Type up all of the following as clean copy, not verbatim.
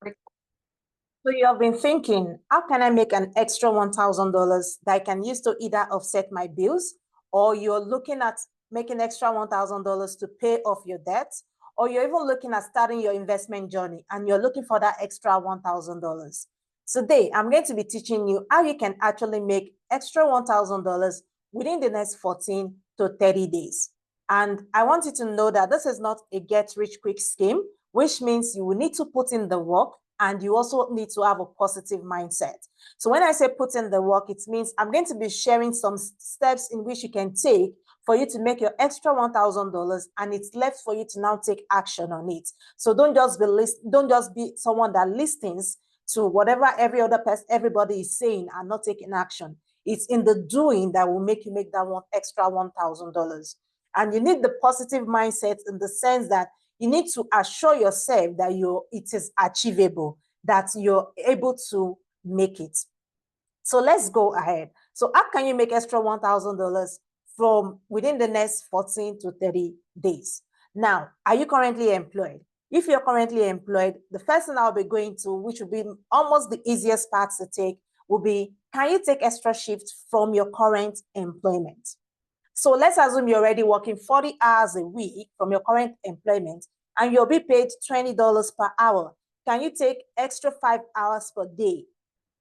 So you have been thinking, how can I make an extra $1,000 that I can use to either offset my bills, or you're looking at making extra $1,000 to pay off your debt, or you're even looking at starting your investment journey and you're looking for that extra $1,000. Today, I'm going to be teaching you how you can actually make extra $1,000 within the next 14 to 30 days. And I want you to know that this is not a get-rich-quick scheme, which means you will need to put in the work and you also need to have a positive mindset. So when I say put in the work, it means I'm going to be sharing some steps in which you can take for you to make your extra $1,000, and it's left for you to now take action on it. So don't just be someone that listens to whatever everybody is saying and not taking action. It's in the doing that will make you make that extra $1,000. And you need the positive mindset in the sense that you need to assure yourself that it is achievable, that you're able to make it. So let's go ahead. So how can you make extra $1,000 from within the next 14 to 30 days? Now, are you currently employed? If you're currently employed, the first thing I'll be going to, which will be almost the easiest part to take, will be, can you take extra shifts from your current employment? So let's assume you're already working 40 hours a week from your current employment and you'll be paid $20 per hour. Can you take extra 5 hours per day?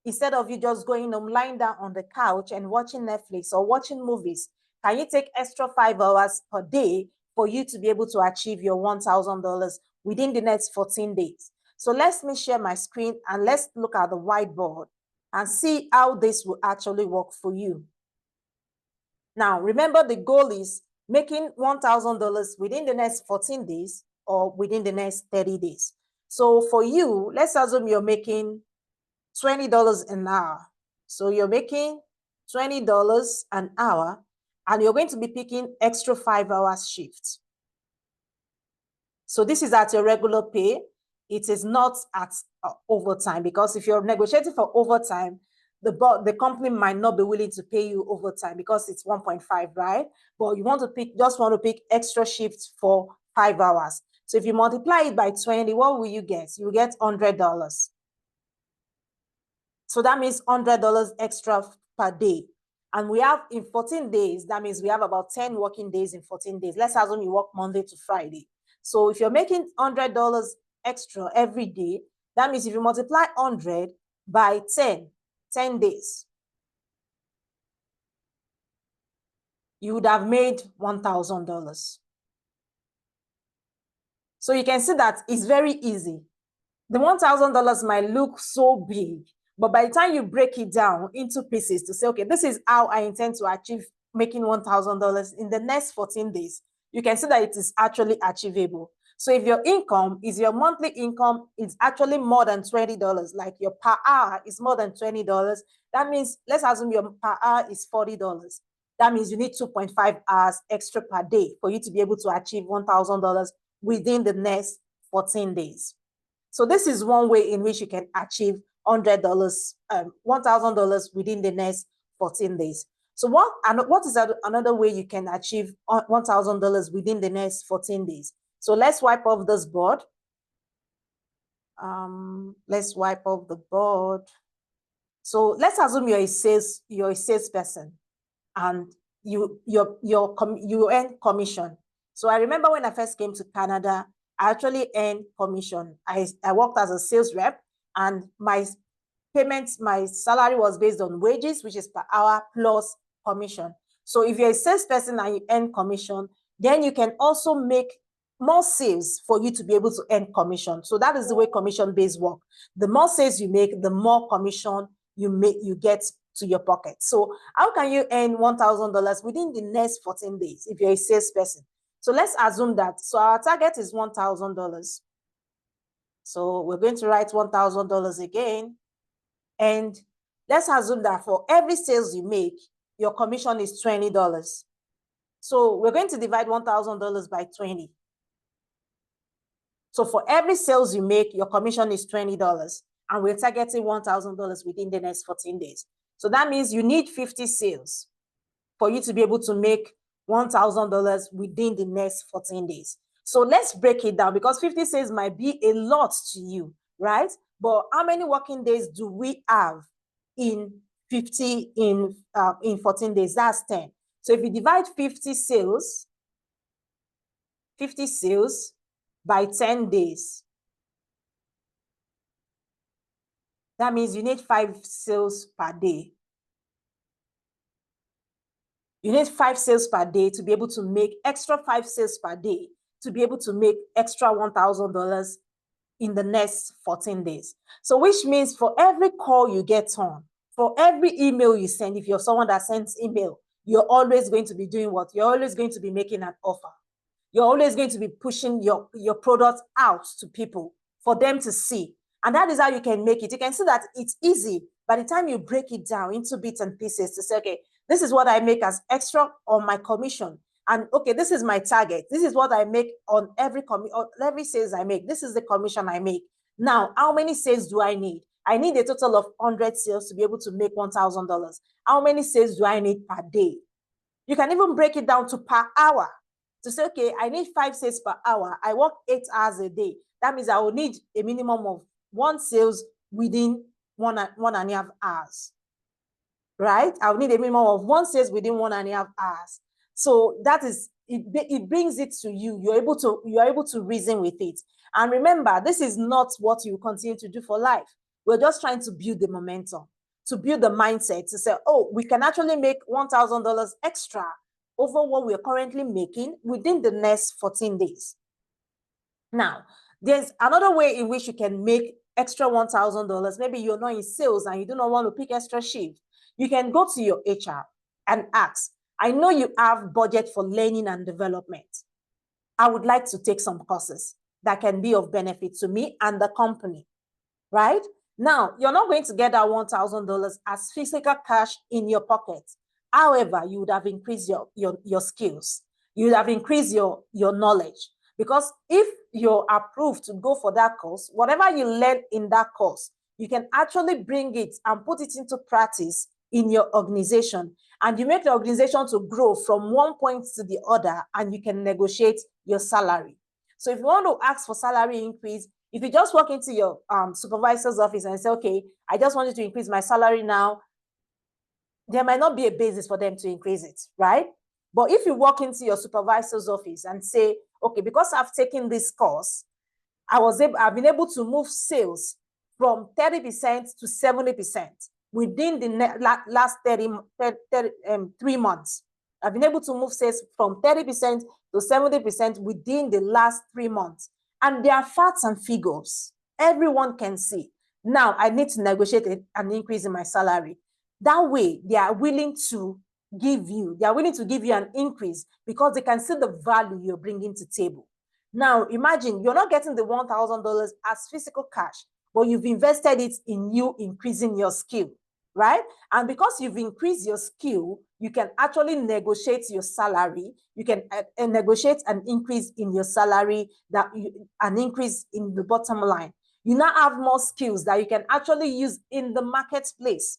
Instead of you just going lying down on the couch and watching Netflix or watching movies, can you take extra 5 hours per day for you to be able to achieve your $1,000 within the next 14 days? So let me share my screen and let's look at the whiteboard and see how this will actually work for you. Now, remember, the goal is making $1,000 within the next 14 days or within the next 30 days. So for you, let's assume you're making $20 an hour. So you're making $20 an hour and you're going to be picking extra 5 hours shifts. So this is at your regular pay. It is not at overtime, because if you're negotiating for overtime, the company might not be willing to pay you overtime because it's 1.5, right? But you want to pick extra shifts for 5 hours. So if you multiply it by 20, what will you get? You get $100. So that means $100 extra per day. And we have in 14 days, that means we have about 10 working days in 14 days. Let's assume you work Monday to Friday. So if you're making $100 extra every day, that means if you multiply 100 by 10 days, you would have made $1,000. So you can see that it's very easy. The $1,000 might look so big, but by the time you break it down into pieces to say, okay, this is how I intend to achieve making $1,000 in the next 14 days, you can see that it is actually achievable. So if your monthly income is actually more than $20, like your per hour is more than $20, that means, let's assume your per hour is $40. That means you need 2.5 hours extra per day for you to be able to achieve $1,000 within the next 14 days. So this is one way in which you can achieve $1,000 within the next 14 days. So what is another way you can achieve $1,000 within the next 14 days? So let's wipe off this board. Let's wipe off the board. So let's assume you're a salesperson and you earn commission. So I remember when I first came to Canada, I actually earned commission. I worked as a sales rep, and my salary was based on wages, which is per hour plus commission. So if you're a salesperson and you earn commission, then you can also make more sales for you to be able to earn commission. So that is the way commission-based work. The more sales you make, the more commission you get to your pocket. So how can you earn $1,000 within the next 14 days if you're a salesperson? So let's assume that. So our target is $1,000. So we're going to write $1,000 again. And let's assume that for every sales you make, your commission is $20. So we're going to divide $1,000 by 20. So for every sales you make, your commission is $20. And we're targeting $1,000 within the next 14 days. So that means you need 50 sales for you to be able to make $1,000 within the next 14 days. So let's break it down, because 50 sales might be a lot to you, right? but how many working days do we have in 50 in 14 days? That's 10. So if you divide 50 sales by 10 days, that means you need 5 sales per day. You need 5 sales per day to be able to make extra 5 sales per day to be able to make extra $1,000 in the next 14 days. So which means for every call you get on, for every email you send, if you're someone that sends email, you're always going to be doing what? You're always going to be making an offer. You're always going to be pushing your product out to people for them to see. And that is how you can make it. You can see that it's easy by the time you break it down into bits and pieces to say, okay, this is what I make as extra on my commission. And okay, this is my target. This is what I make on every sales I make. This is the commission I make. Now, how many sales do I need? I need a total of 100 sales to be able to make $1,000. How many sales do I need per day? You can even break it down to per hour to say, okay, I need 5 sales per hour. I work 8 hours a day. That means I will need a minimum of 1 sales within one and a half hours, right? I will need a minimum of 1 sales within 1.5 hours. So that is, it brings it to you. You're able to reason with it. And remember, this is not what you continue to do for life. We're just trying to build the momentum, to build the mindset to say, oh, we can actually make $1,000 extra over what we're currently making within the next 14 days. Now, there's another way in which you can make extra $1,000. Maybe you're not in sales and you do not want to pick extra shift. You can go to your HR and ask, I know you have budget for learning and development. I would like to take some courses that can be of benefit to me and the company, right? Now, you're not going to get that $1,000 as physical cash in your pocket. However, you would have increased your skills. You would have increased your knowledge. Because if you're approved to go for that course, whatever you learn in that course, you can actually bring it and put it into practice in your organization. And you make the organization to grow from one point to the other, and you can negotiate your salary. So if you want to ask for salary increase, if you just walk into your supervisor's office and say, okay, I just wanted to increase my salary now, there might not be a basis for them to increase it, right? But if you walk into your supervisor's office and say, okay, because I've taken this course, I've been able to move sales from 30% to 70% within the last 3 months. I've been able to move sales from 30% to 70% within the last 3 months. And there are facts and figures. Everyone can see. Now, I need to negotiate an increase in my salary. That way, they are willing to give you an increase because they can see the value you're bringing to table. Now, imagine you're not getting the $1,000 as physical cash, but you've invested it in you increasing your skill, right? And because you've increased your skill, you can actually negotiate your salary. You can negotiate an increase in your salary, an increase in the bottom line. You now have more skills that you can actually use in the marketplace.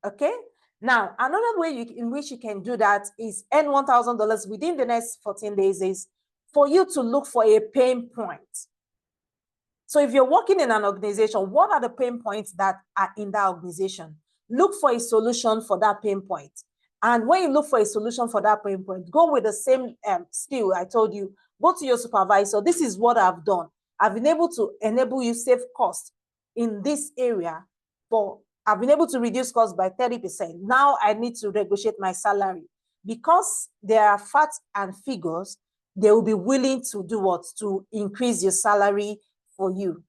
Okay? Now, another way in which you can do that is earn $1,000 within the next 14 days is for you to look for a pain point. So if you're working in an organization, what are the pain points that are in that organization? Look for a solution for that pain point. And when you look for a solution for that pain point, go with the same skill I told you. Go to your supervisor. This is what I've done. I've been able to enable you save costs in this area. I've been able to reduce costs by 30%. Now I need to negotiate my salary. Because there are facts and figures, they will be willing to do what? To increase your salary for you.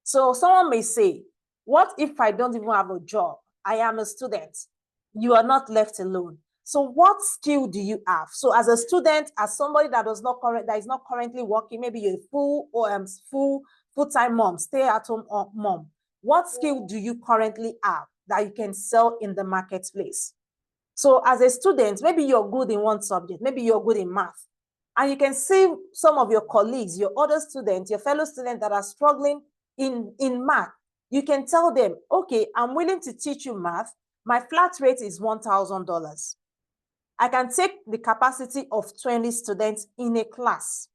So someone may say, what if I don't even have a job? I am a student. You are not left alone. So what skill do you have? So as a student, as somebody that is not currently working, maybe you're a full-time mom, stay-at-home mom. What skill do you currently have that you can sell in the marketplace? So as a student, maybe you're good in one subject, maybe you're good in math, and you can see some of your colleagues, your other students, your fellow students that are struggling in math. You can tell them, okay, I'm willing to teach you math. My flat rate is $1,000. I can take the capacity of 20 students in a class.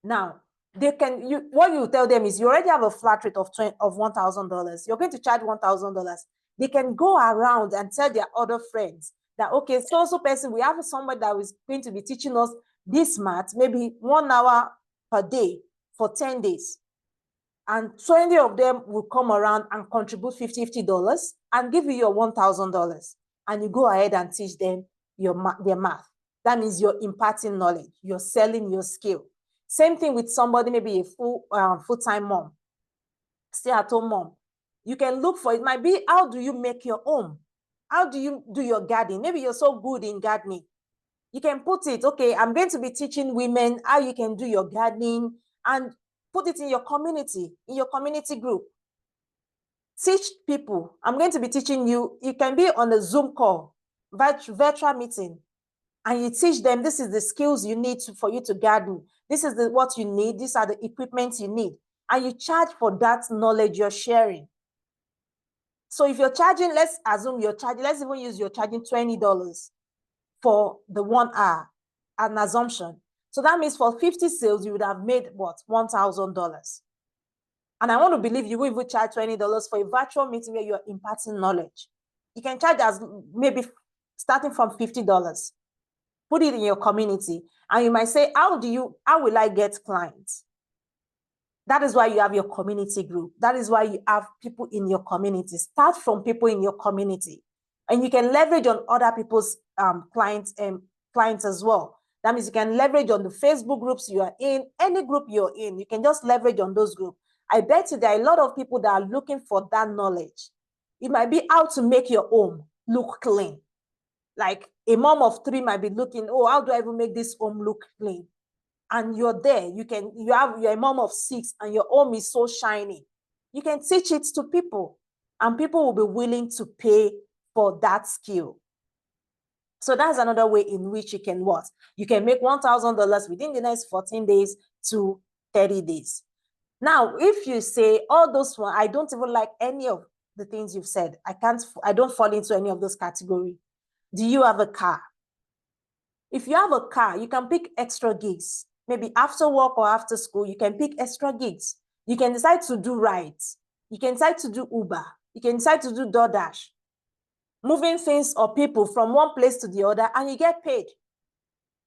Now, they can, what you tell them is you already have a flat rate of $1,000. You're going to charge $1,000. They can go around and tell their other friends that, okay, so person, we have somebody that is going to be teaching us this math, maybe 1 hour per day for 10 days. And 20 of them will come around and contribute $50 and give you your $1,000. And you go ahead and teach them their math. That means you're imparting knowledge. You're selling your skill. Same thing with somebody, maybe a full-time mom, stay-at-home mom. You can look for, it might be, how do you make your home? How do you do your gardening? Maybe you're so good in gardening. You can put it, okay, I'm going to be teaching women how you can do your gardening, and put it in your community group. Teach people. I'm going to be teaching you. You can be on a Zoom call, virtual meeting, and you teach them, this is the skills you need for you to garden. This is what you need. These are the equipment you need. And you charge for that knowledge you're sharing. So if you're charging, let's assume you're charging, let's even use you're charging $20 for the 1 hour, an assumption. So that means for 50 sales, you would have made what? $1,000. And I want to believe you will even charge $20 for a virtual meeting where you're imparting knowledge. You can charge as maybe starting from $50. Put it in your community. And you might say, how will I get clients? That is why you have your community group. That is why you have people in your community. Start from people in your community. And you can leverage on other people's clients as well. That means you can leverage on the Facebook groups you are in, any group you're in. You can just leverage on those groups. I bet you there are a lot of people that are looking for that knowledge. It might be how to make your home look clean. Like a mom of 3 might be looking, oh, how do I even make this home look clean? And you're there. You're a mom of 6 and your home is so shiny. You can teach it to people, and people will be willing to pay for that skill. So that's another way in which you can what? You can make $1,000 within the next 14 days to 30 days. Now, if you say all those one, I don't even like any of the things you've said. I don't fall into any of those categories. Do you have a car? If you have a car, you can pick extra gigs. Maybe after work or after school, you can pick extra gigs. You can decide to do rides. You can decide to do Uber. You can decide to do DoorDash. Moving things or people from one place to the other, and you get paid.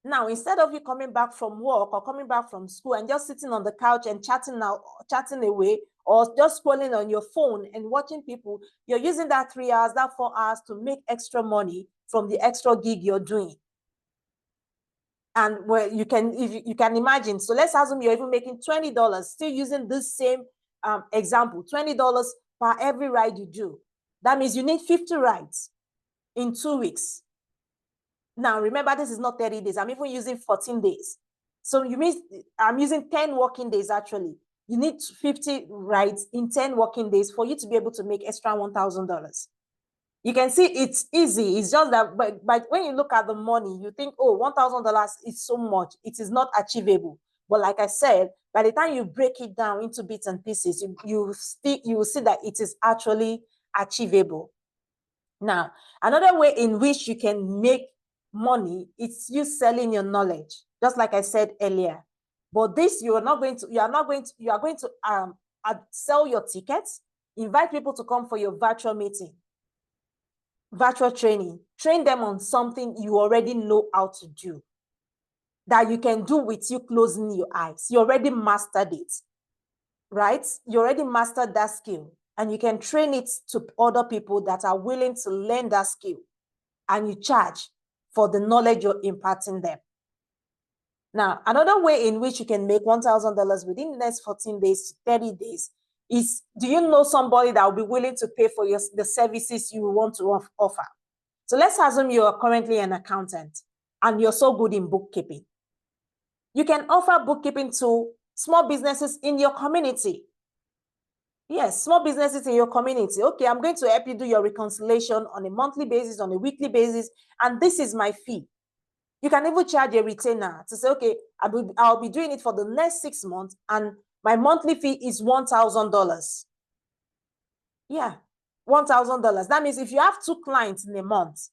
Now, instead of you coming back from work or coming back from school and just sitting on the couch and chatting away, or just scrolling on your phone and watching people, you're using that 3 hours, that 4 hours to make extra money from the extra gig you're doing. And where you can imagine, so let's assume you're even making $20, still using this same example, $20 per every ride you do. That means you need 50 rides in 2 weeks. Now, remember, this is not 30 days. I'm even using 14 days. So I'm using 10 working days, actually. You need 50 rides in 10 working days for you to be able to make extra $1,000. You can see it's easy. It's just that, but when you look at the money, you think, oh, $1,000 is so much. It is not achievable. But like I said, by the time you break it down into bits and pieces, you will see that it is actually achievable. Now, another way in which you can make money is you selling your knowledge, just like I said earlier. But this, you are going to sell your tickets, invite people to come for your virtual meeting, virtual training, train them on something you already know how to do, that you can do with you closing your eyes. You already mastered it, right? You already mastered that skill, and you can train it to other people that are willing to learn that skill, and you charge for the knowledge you're imparting them. Now, another way in which you can make $1,000 within the next 14 days to 30 days is, do you know somebody that will be willing to pay for the services you want to offer? So let's assume you are currently an accountant and you're so good in bookkeeping. You can offer bookkeeping to small businesses in your community. Yes, small businesses in your community. Okay, I'm going to help you do your reconciliation on a monthly basis, on a weekly basis, and this is my fee. You can even charge a retainer to say, okay, I'll be doing it for the next 6 months, and my monthly fee is $1,000. Yeah, $1,000. That means if you have 2 clients in a month,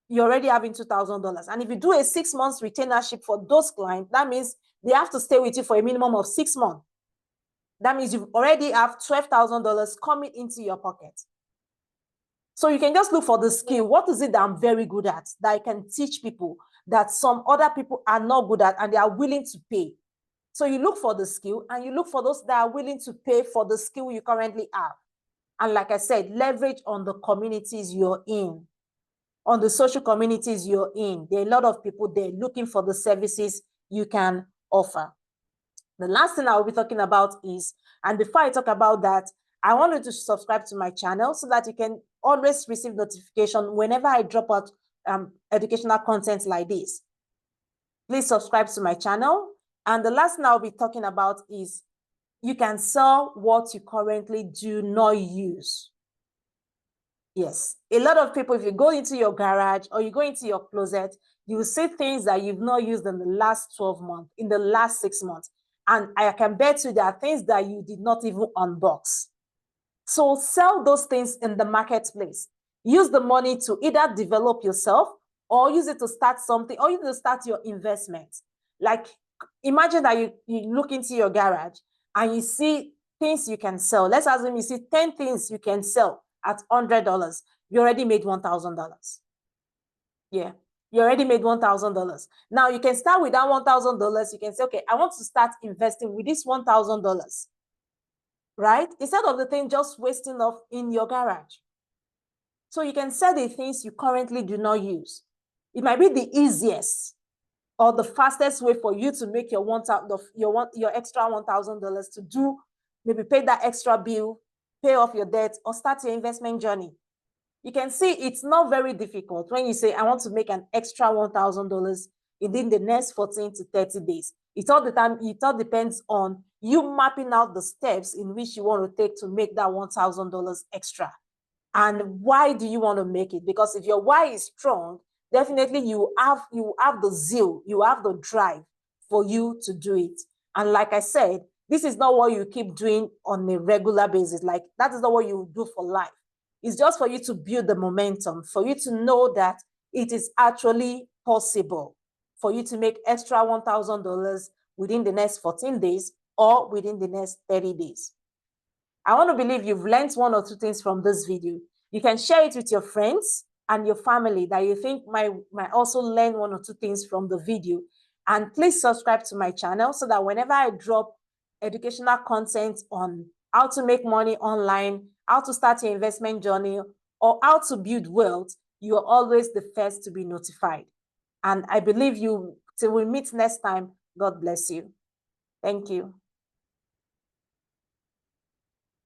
you're already having $2,000. And if you do a 6 months retainership for those clients, that means they have to stay with you for a minimum of 6 months. That means you already have $12,000 coming into your pocket. So you can just look for the skill. What is it that I'm very good at that I can teach people that some other people are not good at and they are willing to pay? So you look for the skill and you look for those that are willing to pay for the skill you currently have. And like I said, leverage on the communities you're in, on the social communities you're in. There are a lot of people there looking for the services you can offer. The last thing I will be talking about is, and before I talk about that, I want you to subscribe to my channel so that you can always receive notification whenever I drop out educational content like this. Please subscribe to my channel. And the last thing I'll be talking about is you can sell what you currently do not use. Yes, a lot of people, if you go into your garage or you go into your closet, you will see things that you've not used in the last 12 months, in the last 6 months. And I can bet you there are things that you did not even unbox. So sell those things in the marketplace. Use the money to either develop yourself or use it to start something, or even to start your investment. Like, imagine that you look into your garage and you see things you can sell. Let's assume you see 10 things you can sell at $100. You already made $1,000. Yeah, you already made $1,000. Now you can start with that $1,000. You can say, okay, I want to start investing with this $1,000, right? Instead of the thing just wasting off in your garage. So you can sell the things you currently do not use. It might be the easiest or the fastest way for you to make your extra $1,000 to do, maybe pay that extra bill, pay off your debt, or start your investment journey. You can see it's not very difficult when you say, I want to make an extra $1,000 within the next 14 to 30 days. It all depends on you mapping out the steps in which you want to take to make that $1,000 extra. And why do you want to make it? Because if your why is strong, definitely you have the zeal, you have the drive for you to do it. And like I said, this is not what you keep doing on a regular basis. Like, that is not what you do for life. It's just for you to build the momentum, for you to know that it is actually possible for you to make extra $1,000 within the next 14 days or within the next 30 days. I want to believe you've learned 1 or 2 things from this video. You can share it with your friends and your family that you think might also learn 1 or 2 things from the video. And please subscribe to my channel so that whenever I drop educational content on how to make money online, how to start your investment journey, or how to build wealth, you are always the first to be notified. And I believe you, till we meet next time, God bless you. Thank you.